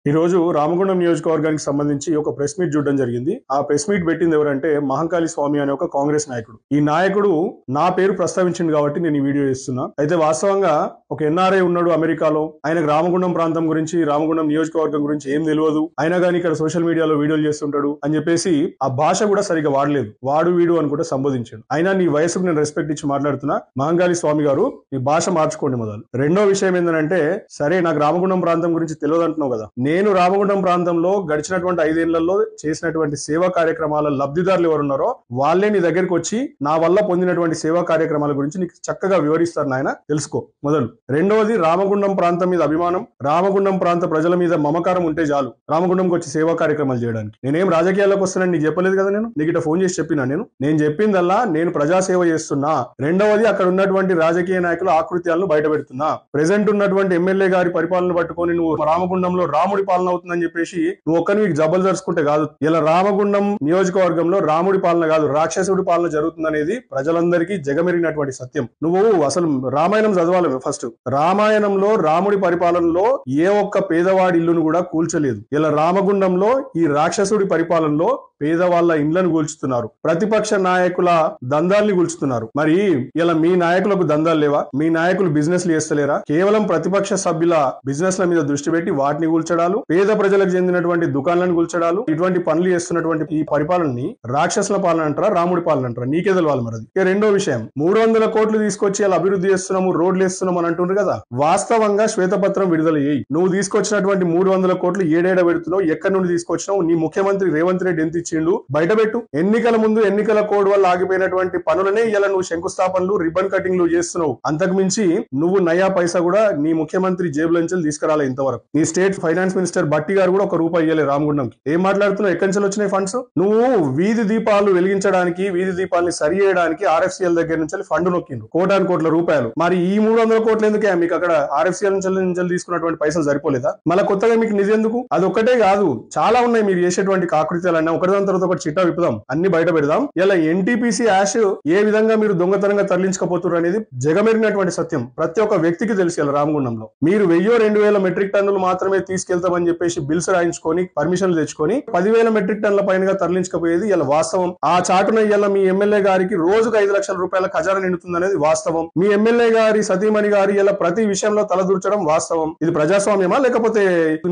ఈ రోజు రామగుండం నియోజకవర్గానికి సంబంధించి ఒక ప్రెస్ మీట్ చూడడం జరిగింది. ఆ ప్రెస్ మీట్ పెట్టింది ఎవరంటే మహంకాళి స్వామి అనే ఒక కాంగ్రెస్ నాయకుడు. ఈ నాయకుడు నా పేరు ప్రస్తావించింది కాబట్టి నేను ఈ వీడియో చేస్తున్నా. అయితే వాస్తవంగా ఒక ఎన్ఆర్ఐ ఉన్నాడు అమెరికాలో. ఆయనకు రామగుండం ప్రాంతం గురించి, రామగుండం నియోజకవర్గం గురించి ఏం తెలియదు. అయినా కానీ ఇక్కడ సోషల్ మీడియాలో వీడియోలు చేస్తుంటాడు అని చెప్పేసి ఆ భాష కూడా సరిగా వాడలేదు. వాడు వీడు అని కూడా సంబోధించాడు. అయినా నీ వయసుకు నేను రెస్పెక్ట్ ఇచ్చి మాట్లాడుతున్నా. మహంకాళి స్వామి గారు, నీ భాష మార్చుకోండి మొదలు. రెండో విషయం ఏంటంటే, సరే నాకు రామగుండం ప్రాంతం గురించి తెలియదు అంటున్నావు కదా. నేను రామగుండం ప్రాంతంలో గడిచినటువంటి 5 ఏళ్లలో చేసినటువంటి సేవా కార్యక్రమాల లబ్ధిదారులు ఎవరున్నారో వాళ్ళే నీ దగ్గరికి వచ్చి నా వల్ల పొందినటువంటి సేవా కార్యక్రమాల గురించి నీకు చక్కగా వివరిస్తారు నాయన, తెలుసుకో మొదలు. రెండవది, రామగుండం ప్రాంతం మీద అభిమానం, రామగుండం ప్రాంత ప్రజల మీద మమకారం ఉంటే చాలు రామగుండంకి వచ్చి సేవా కార్యక్రమాలు చేయడానికి. నేనేం రాజకీయాల్లోకి వస్తానని నీకు చెప్పలేదు కదా. నీకు ఇట్లా ఫోన్ చేసి చెప్పినా? నేను చెప్పిందల్లా నేను ప్రజాసేవ చేస్తున్నా. రెండవది, అక్కడ ఉన్నటువంటి రాజకీయ నాయకుల ఆకృత్యాలను బయట పెడుతున్నా. ప్రెసెంట్ ఉన్నటువంటి ఎమ్మెల్యే గారి పరిపాలన పట్టుకొని నువ్వు రామగుండంలో రాముడి పాలన అవుతుందని చెప్పేసి నువ్వు ఒక్కని జబ్బలు జరుచుకుంటే కాదు. ఇలా రామగుండం నియోజకవర్గంలో రాముడి పాలన కాదు, రాక్షసుడి పాలన జరుగుతుందనేది ప్రజలందరికీ జగమెరిగినటువంటి సత్యం. నువ్వు అసలు రామాయణం చదవాలి ఫస్ట్. రామాయణంలో రాముడి పరిపాలనలో ఏ ఒక్క పేదవాడి ఇల్లును కూడా కూల్చలేదు. ఇలా రామగుండంలో ఈ రాక్షసుడి పరిపాలనలో పేదవాళ్ళ ఇండ్లను కూల్చుతున్నారు. ప్రతిపక్ష నాయకుల దందాల్ని కూల్చుతున్నారు. మరి ఇలా మీ నాయకులకు దందాలు లేవా? మీ నాయకులు బిజినెస్లు చేస్తలేరా? కేవలం ప్రతిపక్ష సభ్యుల బిజినెస్ల మీద దృష్టి పెట్టి వాటిని కూల్చడాలు, పేద ప్రజలకు చెందినటువంటి దుకాణాలను కూల్చడాలు, ఇటువంటి పనులు చేస్తున్నటువంటి ఈ పరిపాలనని రాక్షసుల పాలన అంటారా, రాముడి పాలన అంటారా? నీకే తెలవాలి మరి. ఇక రెండో విషయం, 300 కోట్లు తీసుకొచ్చి అలా అభివృద్ధి చేస్తున్నాము, రోడ్లు వేస్తున్నాం అని అంటుండ్రు కదా. వాస్తవంగా శ్వేతపత్రం విడుదల చేయి. నువ్వు తీసుకొచ్చినటువంటి 300 కోట్లు ఏడేడ పెడుతున్నావు, ఎక్కడి నుండి తీసుకొచ్చినావు, నీ ముఖ్యమంత్రి రేవంత్ రెడ్డి ఎంత ఇచ్చిండు బయట పెట్టు. ఎన్నికల ముందు ఎన్నికల కోడ్ వల్ల ఆగిపోయినటువంటి పనులనే ఇలా నువ్వు శంకుస్థాపనలు, రిబన్ కటింగ్లు చేస్తున్నావు. అంతకు మించి నువ్వు నయా పైసా కూడా నీ ముఖ్యమంత్రి జేబులోంచి తీసుకురాలే ఇంతవరకు. నీ స్టేట్ ఫైనాన్స్ మినిస్టర్ బట్టి గారు కూడా 1 రూపాయి ఇయ్యలే రామగుండంకి. ఏం మాట్లాడుతున్నావు? ఎక్కడి నుంచి వచ్చినాయి ఫండ్స్? నువ్వు వీధి దీపాలు వెలిగించడానికి, వీధి దీపాలని సరి చేయడానికి RFCL దగ్గర నుంచి ఫండ్ నొక్కిండు కోటాను కోట్ల రూపాయలు. మరి ఈ 300 కోట్లు ఎందుకే? మీకు అక్కడ RFCL నుంచి తీసుకున్నటువంటి పైసలు సరిపోలేదా? మళ్ళీ కొత్తగా మీకు నిధి ఎందుకు? అది ఒక్కటే కాదు, చాలా ఉన్నాయి మీరు చేసేటువంటి కాకృత్యాలన్నా. ఒకదాని తర్వాత ఒకటి చిట్టా విప్పుదాం, అన్ని బయట పెడదాం. ఇలా NTPC యాష్ ఏ విధంగా మీరు దొంగతనంగా తరలించకపోతున్నారు అనేది జగమెరిగినటువంటి సత్యం. ప్రతి ఒక్క వ్యక్తికి తెలిసి ఇలా రామగుండంలో మీరు 1000-2000 మెట్రిక్ టన్నులు మాత్రమే తీసుకెళ్తామని చెప్పేసి బిల్స్ రాయించుకొని పర్మిషన్లు తెచ్చుకొని 10,000 మెట్రిక్ టన్నుల పైనగా తరలించకపోయేది ఇలా వాస్తవం. ఆ చాటున ఇలా మీ ఎమ్మెల్యే గారికి రోజుకు 5 లక్షల రూపాయల ఖజానా నిండుతుంది అనేది వాస్తవం. మీ ఎమ్మెల్యే గారి సతీమణి గారి ఇలా ప్రతి విషయంలో తలదూర్చడం వాస్తవం. ఇది ప్రజాస్వామ్యమా లేకపోతే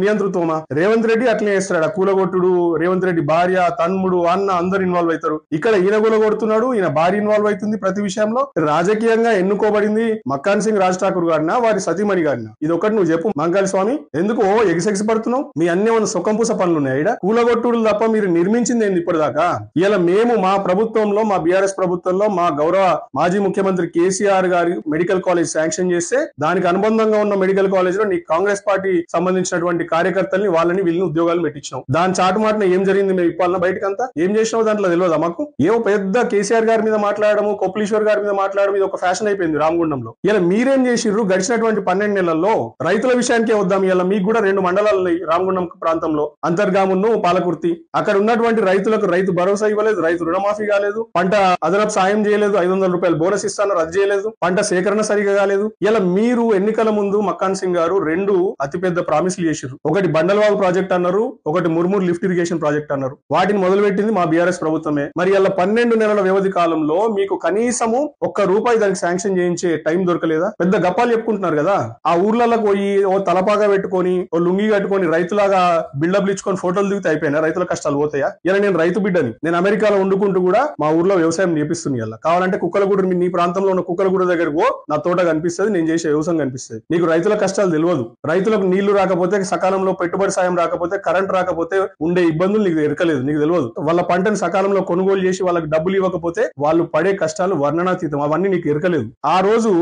నియంతృత్వమా? రేవంత్ రెడ్డి అట్లనే చేస్తాడు. ఆ కూలగొట్టుడు, రేవంత్ రెడ్డి భార్య, తమ్ముడు, అన్న అందరు ఇన్వాల్వ్ అవుతారు. ఇక్కడ ఈయన కూలగొడుతున్నాడు, ఈయన భార్య ఇన్వాల్వ్ అవుతుంది ప్రతి విషయంలో. రాజకీయంగా ఎన్నుకోబడింది మక్కాన్ సింగ్ రాజ్ ఠాకూర్ గారినా, వారి సతీమణి గారినా? ఇది ఒకటి నువ్వు చెప్పు మహంకాళి స్వామి. ఎందుకు ఎగిసెగిసి పడుతున్నావు? మీ అన్ని ఏమైనా సుఖంపూస పనులు ఉన్నాయి ఇక్కడ? కూలగొట్టుడు తప్ప మీరు నిర్మించింది ఏంది ఇప్పటిదాకా? ఇలా మేము మా ప్రభుత్వంలో, మా BRS ప్రభుత్వంలో మా గౌరవ మాజీ ముఖ్యమంత్రి కేసీఆర్ గారి మెడికల్ కాలేజ్ శాంక్షన్ చేస్తే దానికి అనుబంధంగా ఉన్న మెడికల్ కాలేజ్ లో నీ కాంగ్రెస్ పార్టీ సంబంధించినటువంటి కార్యకర్తల్ని వాళ్ళని వీళ్ళని ఉద్యోగాలు పెట్టించినావు. దాని చాటుమాటన ఏం జరిగింది మేము ఇప్పాలన్నా బయటకంతా? ఏం చేసినావు దాంట్లో తెలియదా మాకు? ఏమో పెద్ద కేసీఆర్ గారి మీద మాట్లాడము, కొప్పలీశ్వర్ గారి మీద మాట్లాడడం ఇది ఒక ఫ్యాషన్ అయిపోయింది రామగుండంలో. ఇలా మీరేం చేసిర్రు గడిచినటువంటి 12 నెలల్లో? రైతుల విషయానికే వద్దాం. ఇలా మీకు కూడా 2 మండలాలు ఉన్నాయి రామగుండం ప్రాంతంలో, అంతర్గామును, పాలకుర్తి. అక్కడ ఉన్నటువంటి రైతులకు రైతు భరోసా ఇవ్వలేదు, రైతు రుణమాఫీ కాలేదు, పంట అదనపు సాయం చేయలేదు, 500 రూపాయలు బోనస్ ఇస్తాను రద్దు చేయలేదు, పంట సేకరణ సరిగా కాలేదు. ఇలా మీరు ఎన్నికల ముందు మక్కాన్ సింగ్ గారు 2 అతిపెద్ద ప్రామిస్లు చేసిర్రు. ఒకటి బండల్వాగు ప్రాజెక్ట్ అన్నారు, ఒకటి ముర్మూర్ లిఫ్ట్ ఇరిగేషన్ ప్రాజెక్ట్ అన్నారు. వాటిని మొదలుపెట్టింది మా BRS ప్రభుత్వమే. మరి ఇలా 12 నెలల వ్యవధి కాలంలో మీకు కనీసము 1 రూపాయి దానికి శాంక్షన్ చేయించే టైం దొరకలేదా? పెద్ద గప్పాలు చెప్పుకుంటున్నారు కదా. ఆ ఊర్లలో పోయి ఓ తలపాగా పెట్టుకొని, ఓ లుంగి కట్టుకొని, రైతులాగా బిల్డప్లు ఇచ్చుకొని ఫోటోలు దిగితే అయిపోయినా రైతుల కష్టాలు పోతాయా? ఇలా నేను రైతు బిడ్డని, నేను అమెరికాలో వండుకుంటూ కూడా మా ఊర్లో వ్యవసాయం నేర్పిస్తుంది. ఇలా కావాలంటే కుక్కలగూడ, నీ ప్రాంతంలో ఉన్న కుక్కలగూడ దగ్గరకు నా తోట కనిపిస్తుంది, నేను చేసే వ్యవసాయం కనిపిస్తుంది. నీకు రైతుల కష్టాలు తెలియదు. రైతులకు నీళ్లు రాకపోతే, సకాలంలో పెట్టుబడి సాయం రాకపోతే, కరెంట్ రాకపోతే ఉండే ఇబ్బందులు నీకు ఎరకలేదు, నీకు తెలియదు. వాళ్ళ పంటను సకాలంలో కొనుగోలు చేసి వాళ్ళకి డబ్బులు ఇవ్వకపోతే వాళ్ళు పడే కష్టాలు వర్ణనాతీతం. అవన్నీ నీకు ఎరకలేదు. ఆ రోజు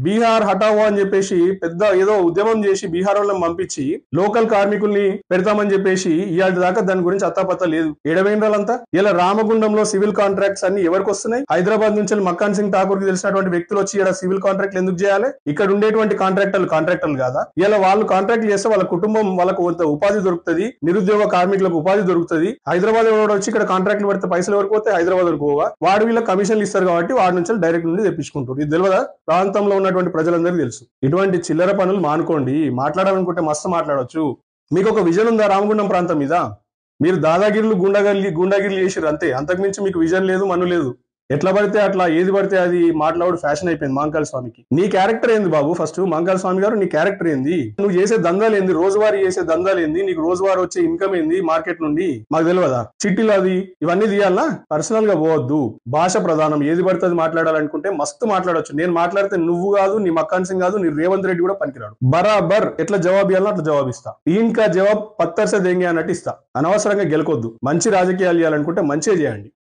బీహార్ హటావో అని చెప్పేసి పెద్ద ఏదో ఉద్యమం చేసి బీహార్ వాళ్ళని పంపించి లోకల్ కార్మికుల్ని పెడతామని చెప్పేసి ఇవాళ దాకా దాని గురించి అత్తాపత్తా లేదు. ఎడవేండ్రాలంతా. ఇలా రామగుండంలో సివిల్ కాంట్రాక్ట్స్ అన్ని ఎవరికి వస్తున్నాయి? హైదరాబాద్ నుంచి మక్కాన్ సింగ్ ఠాకూర్ కి తెలిసినటువంటి వ్యక్తులు వచ్చి ఇక్కడ సివిల్ కాంట్రాక్ట్లు ఎందుకు చేయాలి? ఇక్కడ ఉండేటువంటి కాంట్రాక్టర్లు కాదా? ఇలా వాళ్ళు కాంట్రాక్ట్ చేస్తే వాళ్ళ కుటుంబం వాళ్ళకు కొంత ఉపాధి దొరుకుతుంది, నిరుద్యోగ కార్మికులకు ఉపాధి దొరుకుతుంది. హైదరాబాద్ వచ్చి ఇక్కడ కాంట్రాక్ట్లు పెడితే పైసలు ఎవరికి పోతే హైదరాబాద్ వరకు పోవా? వాడు వీళ్ళ కమిషన్లు ఇస్తారు కాబట్టి వాడి నుంచి డైరెక్ట్ నుండి తెప్పించుకుంటారు. ఇది తెలియదా? ప్రాంతంలో ఉన్నటువంటి ప్రజలందరికీ తెలుసు. ఇటువంటి చిల్లర పనులు మానుకోండి. మాట్లాడాలనుకుంటే మస్తు మాట్లాడొచ్చు. మీకు ఒక విజన్ ఉందా రామగుండం ప్రాంతం మీద? మీరు దాదాగిరిలు గుండాగిరిలు చేసిర్రు అంతే, అంతకుమించి మీకు విజన్ లేదు, మన్ను లేదు. ఎట్లా పడితే అట్లా, ఏది పడితే అది మాట్లాడు ఫ్యాషన్ అయిపోయింది మహంకాళి స్వామికి. నీ క్యారెక్టర్ ఏంది బాబు? ఫస్ట్ మహంకాళి స్వామి గారు నీ క్యారెక్టర్ ఏంది? నువ్వు చేసే దందాలు ఏంది? రోజువారీ చేసే దందాలు ఏంది? నీకు రోజువారీ వచ్చే ఇన్కమ్ ఏంది మార్కెట్ నుండి? మాకు తెలియదా? చిట్టీలు అది ఇవన్నీ తీయాలా? పర్సనల్ గా పోవద్దు. భాష ప్రధానం. ఏది పడితే అది మాట్లాడాలనుకుంటే మస్తు మాట్లాడొచ్చు. నేను మాట్లాడితే నువ్వు కాదు, నీ మక్కాన్ సింగ్ కాదు, నీ రేవంత్ రెడ్డి కూడా పనికిరాడు. బరాబర్ ఎట్లా జవాబు ఇవ్వాలో అట్లా జవాబిస్తా. ఇంకా జవాబు పత్తర్సే దేంగే అన్నట్టు ఇస్తా. అనవసరంగా గెలకొద్దు. మంచి రాజకీయాలు చేయాలనుకుంటే మంచిగా చేయండి.